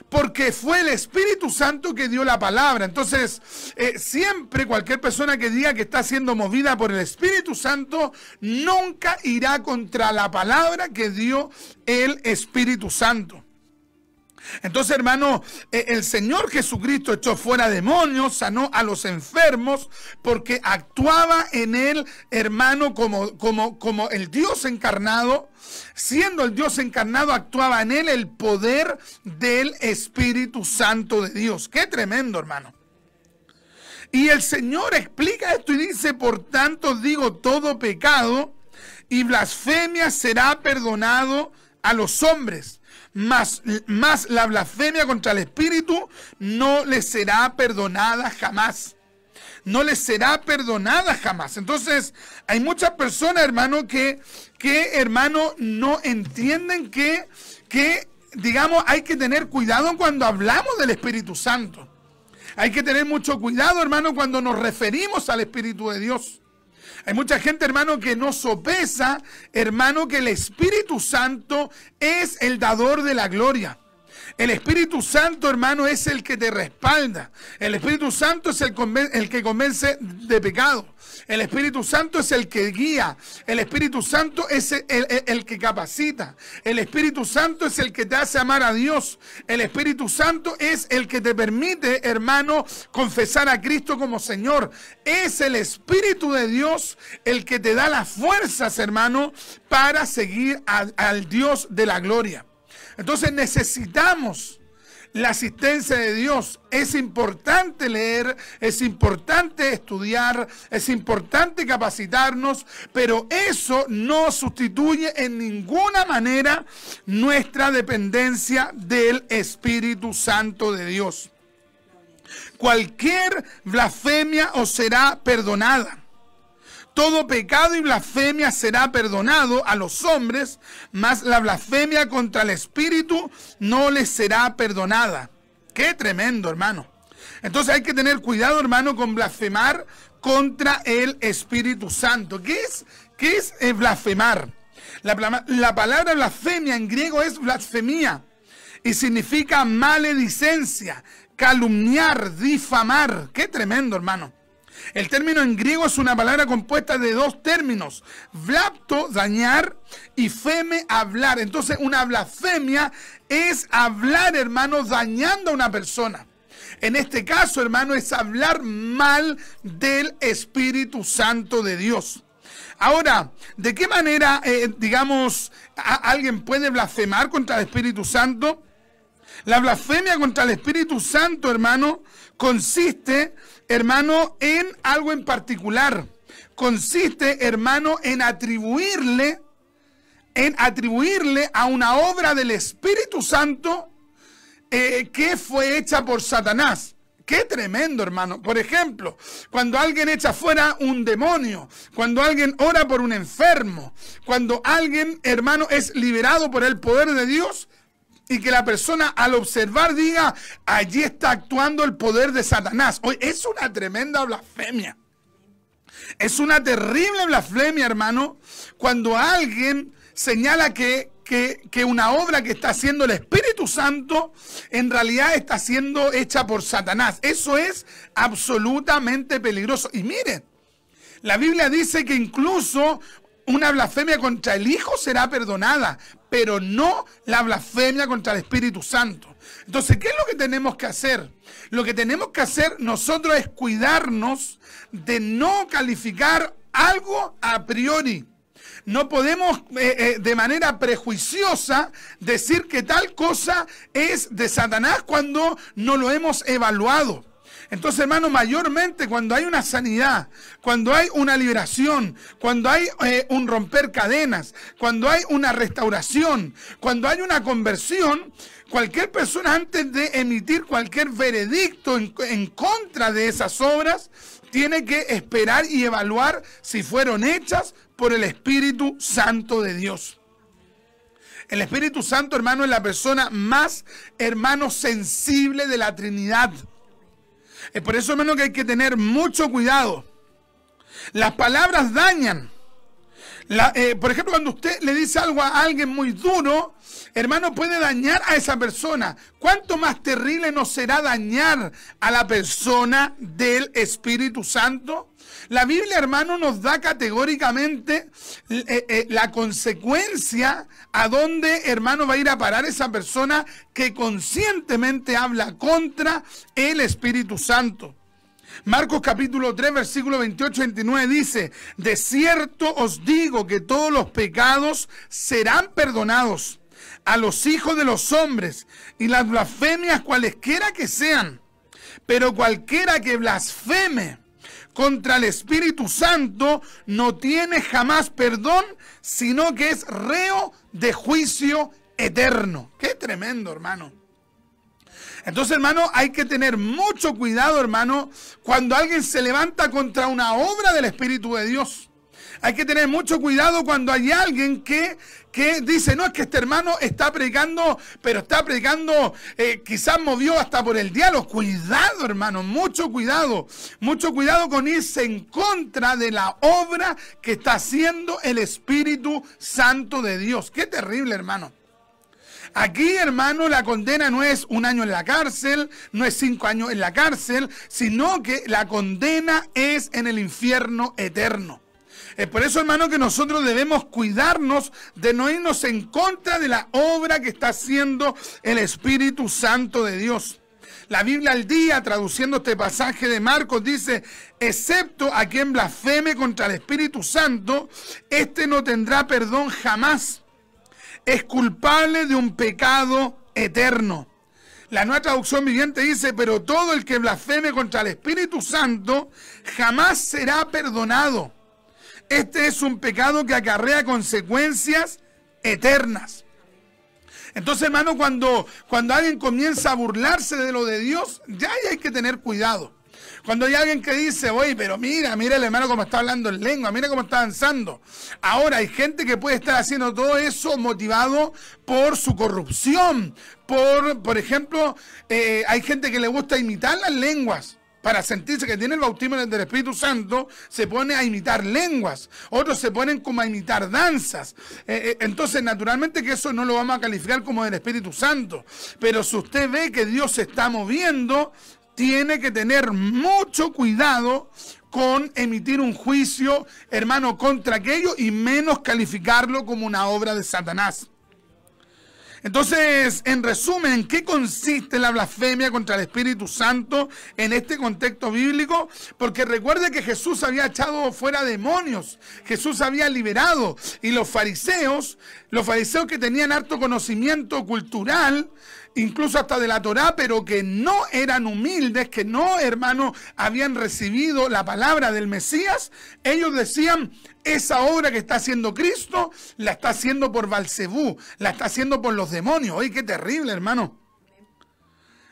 Porque fue el Espíritu Santo que dio la palabra. Entonces, siempre cualquier persona que diga que está siendo movida por el Espíritu Santo, nunca irá contra la palabra que dio el Espíritu Santo. Entonces, hermano, el Señor Jesucristo echó fuera demonios, sanó a los enfermos, porque actuaba en él, hermano, como el Dios encarnado. Siendo el Dios encarnado, actuaba en él el poder del Espíritu Santo de Dios. ¡Qué tremendo, hermano! Y el Señor explica esto y dice: por tanto digo, todo pecado y blasfemia será perdonado a los hombres. Más la blasfemia contra el Espíritu no le será perdonada jamás. No le será perdonada jamás. Entonces, hay muchas personas, hermano, que hermano, no entienden que, digamos, hay que tener cuidado cuando hablamos del Espíritu Santo. Hay que tener mucho cuidado, hermano, cuando nos referimos al Espíritu de Dios. Hay mucha gente, hermano, que no sopesa, hermano, que el Espíritu Santo es el dador de la gloria. El Espíritu Santo, hermano, es el que te respalda. El Espíritu Santo es el que convence de pecado. El Espíritu Santo es el que guía. El Espíritu Santo es el que capacita. El Espíritu Santo es el que te hace amar a Dios. El Espíritu Santo es el que te permite, hermano, confesar a Cristo como Señor. Es el Espíritu de Dios el que te da las fuerzas, hermano, para seguir al Dios de la gloria. Entonces necesitamos la asistencia de Dios. Es importante leer, es importante estudiar, es importante capacitarnos, pero eso no sustituye en ninguna manera nuestra dependencia del Espíritu Santo de Dios. Cualquier blasfemia os será perdonada. Todo pecado y blasfemia será perdonado a los hombres, mas la blasfemia contra el Espíritu no les será perdonada. ¡Qué tremendo, hermano! Entonces hay que tener cuidado, hermano, con blasfemar contra el Espíritu Santo. ¿Qué es blasfemar? La palabra blasfemia en griego es blasfemia y significa maledicencia, calumniar, difamar. ¡Qué tremendo, hermano! El término en griego es una palabra compuesta de dos términos: blapto, dañar, y feme, hablar. Entonces, una blasfemia es hablar, hermano, dañando a una persona. En este caso, hermano, es hablar mal del Espíritu Santo de Dios. Ahora, ¿de qué manera, digamos, alguien puede blasfemar contra el Espíritu Santo? La blasfemia contra el Espíritu Santo, hermano, consiste, hermano, en algo en particular. Consiste, hermano, en atribuirle a una obra del Espíritu Santo que fue hecha por Satanás. Qué tremendo, hermano. Por ejemplo, cuando alguien echa fuera un demonio, cuando alguien ora por un enfermo, cuando alguien, hermano, es liberado por el poder de Dios, y que la persona al observar diga, allí está actuando el poder de Satanás. Hoy es una tremenda blasfemia. Es una terrible blasfemia, hermano, cuando alguien señala que una obra que está haciendo el Espíritu Santo en realidad está siendo hecha por Satanás. Eso es absolutamente peligroso. Y miren, la Biblia dice que incluso una blasfemia contra el Hijo será perdonada, pero no la blasfemia contra el Espíritu Santo. Entonces, ¿qué es lo que tenemos que hacer? Lo que tenemos que hacer nosotros es cuidarnos de no calificar algo a priori. No podemos de manera prejuiciosa decir que tal cosa es de Satanás cuando no lo hemos evaluado. Entonces, hermano, mayormente cuando hay una sanidad, cuando hay una liberación, cuando hay un romper cadenas, cuando hay una restauración, cuando hay una conversión, cualquier persona antes de emitir cualquier veredicto en contra de esas obras, tiene que esperar y evaluar si fueron hechas por el Espíritu Santo de Dios. El Espíritu Santo, hermano, es la persona más, hermano, sensible de la Trinidad. Es por eso, hermano, que hay que tener mucho cuidado. Las palabras dañan. Por ejemplo, cuando usted le dice algo a alguien muy duro, hermano, puede dañar a esa persona. ¿Cuánto más terrible no será dañar a la persona del Espíritu Santo? La Biblia, hermano, nos da categóricamente la consecuencia a dónde, hermano, va a ir a parar esa persona que conscientemente habla contra el Espíritu Santo. Marcos capítulo 3, versículo 28-29 dice, de cierto os digo que todos los pecados serán perdonados a los hijos de los hombres y las blasfemias cualesquiera que sean, pero cualquiera que blasfeme contra el Espíritu Santo no tiene jamás perdón, sino que es reo de juicio eterno. Qué tremendo, hermano. Entonces, hermano, hay que tener mucho cuidado, hermano, cuando alguien se levanta contra una obra del Espíritu de Dios. Hay que tener mucho cuidado cuando hay alguien que dice, no, es que este hermano está predicando, pero está predicando, quizás movió hasta por el diálogo. Cuidado, hermano, mucho cuidado con irse en contra de la obra que está haciendo el Espíritu Santo de Dios. Qué terrible, hermano. Aquí, hermano, la condena no es 1 año en la cárcel, no es 5 años en la cárcel, sino que la condena es en el infierno eterno. Es por eso, hermano, que nosotros debemos cuidarnos de no irnos en contra de la obra que está haciendo el Espíritu Santo de Dios. La Biblia al día, traduciendo este pasaje de Marcos, dice, excepto a quien blasfeme contra el Espíritu Santo, este no tendrá perdón jamás. Es culpable de un pecado eterno. La Nueva Traducción Viviente dice, pero todo el que blasfeme contra el Espíritu Santo jamás será perdonado. Este es un pecado que acarrea consecuencias eternas. Entonces, hermano, cuando alguien comienza a burlarse de lo de Dios, ya hay que tener cuidado. Cuando hay alguien que dice, oye, pero mira el hermano cómo está hablando en lengua, mira cómo está danzando. Ahora hay gente que puede estar haciendo todo eso motivado por su corrupción. Por ejemplo, hay gente que le gusta imitar las lenguas. Para sentirse que tiene el bautismo del Espíritu Santo, se pone a imitar lenguas. Otros se ponen como a imitar danzas. Entonces, naturalmente que eso no lo vamos a calificar como del Espíritu Santo. Pero si usted ve que Dios se está moviendo, tiene que tener mucho cuidado con emitir un juicio, hermano, contra aquello y menos calificarlo como una obra de Satanás. Entonces, en resumen, ¿en qué consiste la blasfemia contra el Espíritu Santo en este contexto bíblico? Porque recuerde que Jesús había echado fuera demonios, Jesús había liberado, y los fariseos que tenían harto conocimiento cultural, incluso hasta de la Torá, pero que no eran humildes, que no, hermano, habían recibido la palabra del Mesías, ellos decían, esa obra que está haciendo Cristo, la está haciendo por Belcebú, la está haciendo por los demonios. Oye, qué terrible, hermano.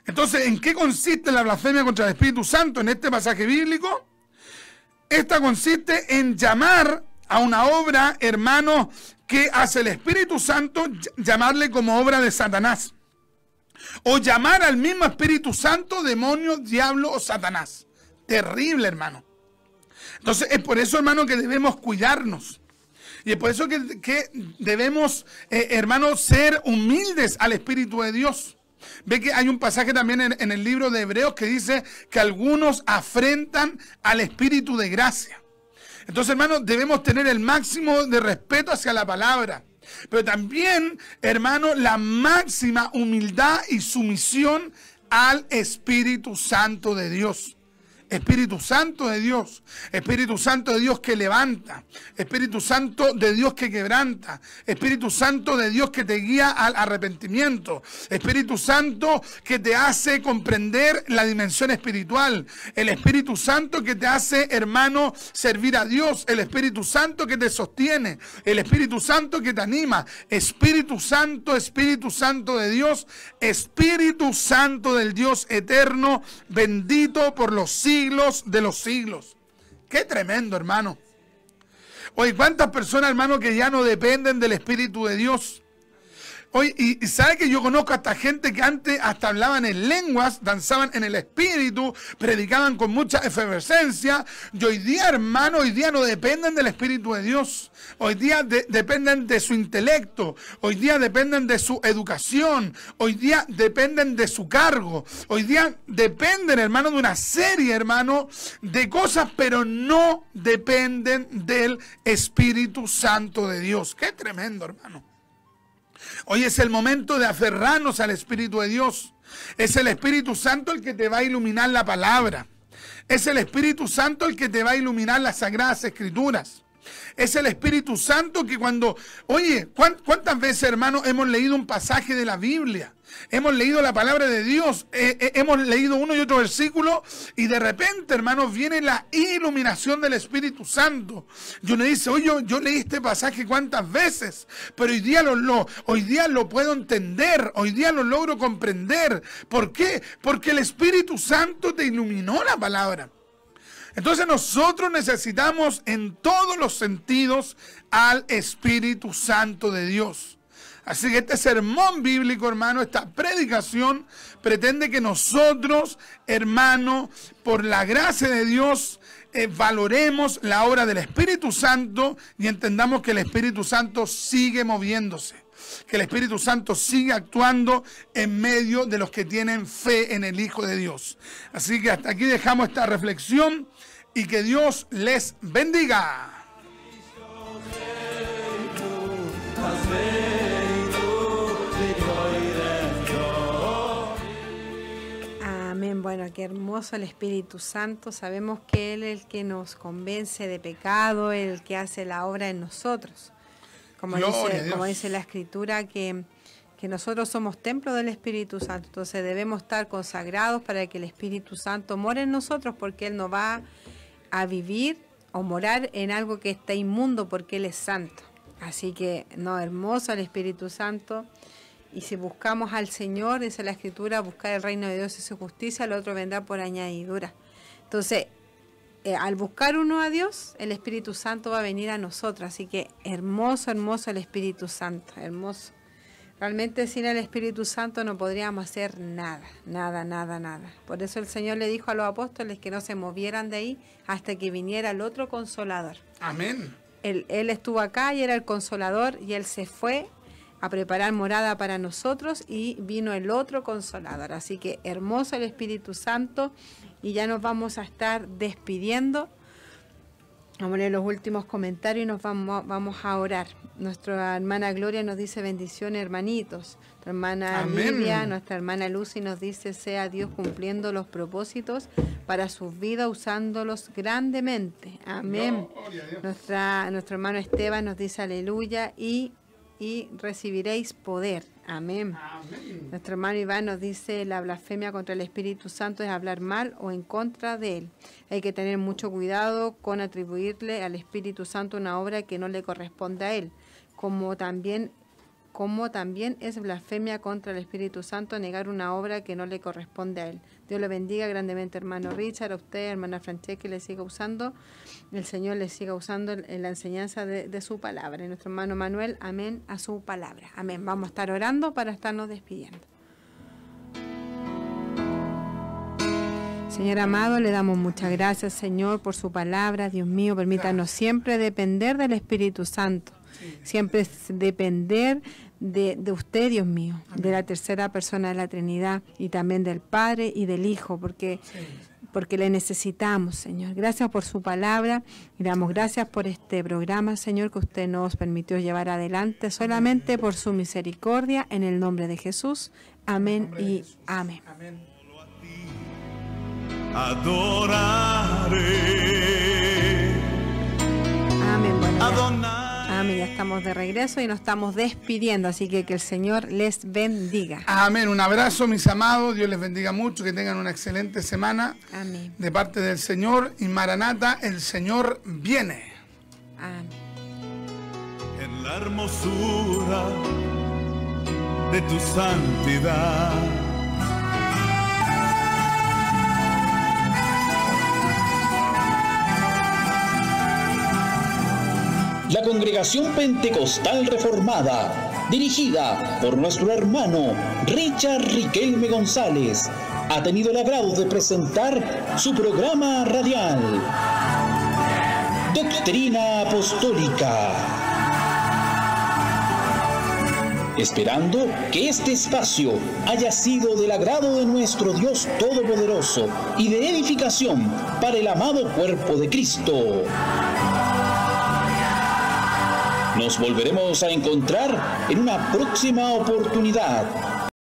Entonces, ¿en qué consiste la blasfemia contra el Espíritu Santo en este pasaje bíblico? Esta consiste en llamar a una obra, hermano, que hace el Espíritu Santo, llamarle como obra de Satanás. O llamar al mismo Espíritu Santo demonio, diablo o Satanás. Terrible, hermano. Entonces, es por eso, hermano, que debemos cuidarnos. Y es por eso que debemos, hermano, ser humildes al Espíritu de Dios. Ve que hay un pasaje también en el libro de Hebreos que dice que algunos afrentan al Espíritu de gracia. Entonces, hermano, debemos tener el máximo de respeto hacia la palabra. Pero también, hermano, la máxima humildad y sumisión al Espíritu Santo de Dios. Espíritu Santo de Dios, Espíritu Santo de Dios que levanta, Espíritu Santo de Dios que quebranta, Espíritu Santo de Dios que te guía al arrepentimiento, Espíritu Santo que te hace comprender la dimensión espiritual, el Espíritu Santo que te hace, hermano, servir a Dios, el Espíritu Santo que te sostiene, el Espíritu Santo que te anima, Espíritu Santo de Dios, Espíritu Santo del Dios eterno, bendito por los siglos de los siglos. Qué tremendo, hermano. Oye, ¿cuántas personas, hermano, que ya no dependen del Espíritu de Dios? Oye, y sabe que yo conozco a esta gente que antes hasta hablaban en lenguas, danzaban en el Espíritu, predicaban con mucha efervescencia. Y hoy día, hermano, hoy día no dependen del Espíritu de Dios. Hoy día dependen de su intelecto. Hoy día dependen de su educación. Hoy día dependen de su cargo. Hoy día dependen, hermano, de una serie, hermano, de cosas, pero no dependen del Espíritu Santo de Dios. Qué tremendo, hermano. Hoy es el momento de aferrarnos al Espíritu de Dios. Es el Espíritu Santo el que te va a iluminar la palabra. Es el Espíritu Santo el que te va a iluminar las Sagradas Escrituras. Es el Espíritu Santo que cuando... Oye, ¿cuántas veces, hermano, hemos leído un pasaje de la Biblia? Hemos leído la palabra de Dios, hemos leído uno y otro versículo y de repente, hermanos, viene la iluminación del Espíritu Santo. Y uno dice, oye, yo leí este pasaje cuántas veces, pero hoy día lo puedo entender, hoy día lo logro comprender. ¿Por qué? Porque el Espíritu Santo te iluminó la palabra. Entonces nosotros necesitamos en todos los sentidos al Espíritu Santo de Dios. Así que este sermón bíblico, hermano, esta predicación pretende que nosotros, hermano, por la gracia de Dios, valoremos la obra del Espíritu Santo y entendamos que el Espíritu Santo sigue moviéndose, que el Espíritu Santo sigue actuando en medio de los que tienen fe en el Hijo de Dios. Así que hasta aquí dejamos esta reflexión y que Dios les bendiga. Amén. Bueno, qué hermoso el Espíritu Santo. Sabemos que Él es el que nos convence de pecado, el que hace la obra en nosotros. Como dice la Escritura, que nosotros somos templo del Espíritu Santo. Entonces debemos estar consagrados para que el Espíritu Santo more en nosotros, porque Él no va a vivir o morar en algo que está inmundo, porque Él es santo. Así que, no, hermoso el Espíritu Santo. Y si buscamos al Señor, dice la Escritura, buscar el reino de Dios y su justicia, lo otro vendrá por añadidura. Entonces, al buscar uno a Dios, el Espíritu Santo va a venir a nosotros. Así que hermoso, hermoso el Espíritu Santo, hermoso. Realmente sin el Espíritu Santo no podríamos hacer nada, nada, nada, nada. Por eso el Señor le dijo a los apóstoles que no se movieran de ahí hasta que viniera el otro Consolador. Amén. Él estuvo acá y era el Consolador, y Él se fue a preparar morada para nosotros y vino el otro Consolador. Así que hermoso el Espíritu Santo, y ya nos vamos a estar despidiendo. Vamos a leer los últimos comentarios y nos vamos a orar. Nuestra hermana Gloria nos dice bendiciones, hermanitos. Nuestra hermana Amén. Lidia, nuestra hermana Lucy nos dice sea Dios cumpliendo los propósitos para sus vidas, usándolos grandemente. Amén. Nuestro hermano Esteban nos dice aleluya y recibiréis poder. Amén. Amén. Nuestro hermano Iván nos dice la blasfemia contra el Espíritu Santo es hablar mal o en contra de él. Hay que tener mucho cuidado con atribuirle al Espíritu Santo una obra que no le corresponde a él, como también como también es blasfemia contra el Espíritu Santo negar una obra que no le corresponde a Él. Dios le bendiga grandemente, hermano Richard, a usted, hermana Francesca, le siga usando, el Señor le siga usando en la enseñanza de su palabra. Y nuestro hermano Manuel, amén a su palabra. Amén. Vamos a estar orando para estarnos despidiendo. Señor amado, le damos muchas gracias, Señor, por su palabra. Dios mío, permítanos siempre depender del Espíritu Santo, siempre depender de usted, Dios mío, de la tercera persona de la Trinidad y también del Padre y del Hijo, porque le necesitamos, Señor. Gracias por su palabra y le damos gracias por este programa, Señor, que usted nos permitió llevar adelante solamente por su misericordia, en el nombre de Jesús. Amén y amén. Adoraré. Amén. Bueno, amén. Ya estamos de regreso y nos estamos despidiendo, así que el Señor les bendiga. Amén. Un abrazo, mis amados. Dios les bendiga mucho. Que tengan una excelente semana. Amén. De parte del Señor. Y Maranata, el Señor viene. Amén. En la hermosura de tu santidad. La Congregación Pentecostal Reformada, dirigida por nuestro hermano Richard Riquelme González, ha tenido el agrado de presentar su programa radial, Doctrina Apostólica. Esperando que este espacio haya sido del agrado de nuestro Dios Todopoderoso y de edificación para el amado cuerpo de Cristo. Nos volveremos a encontrar en una próxima oportunidad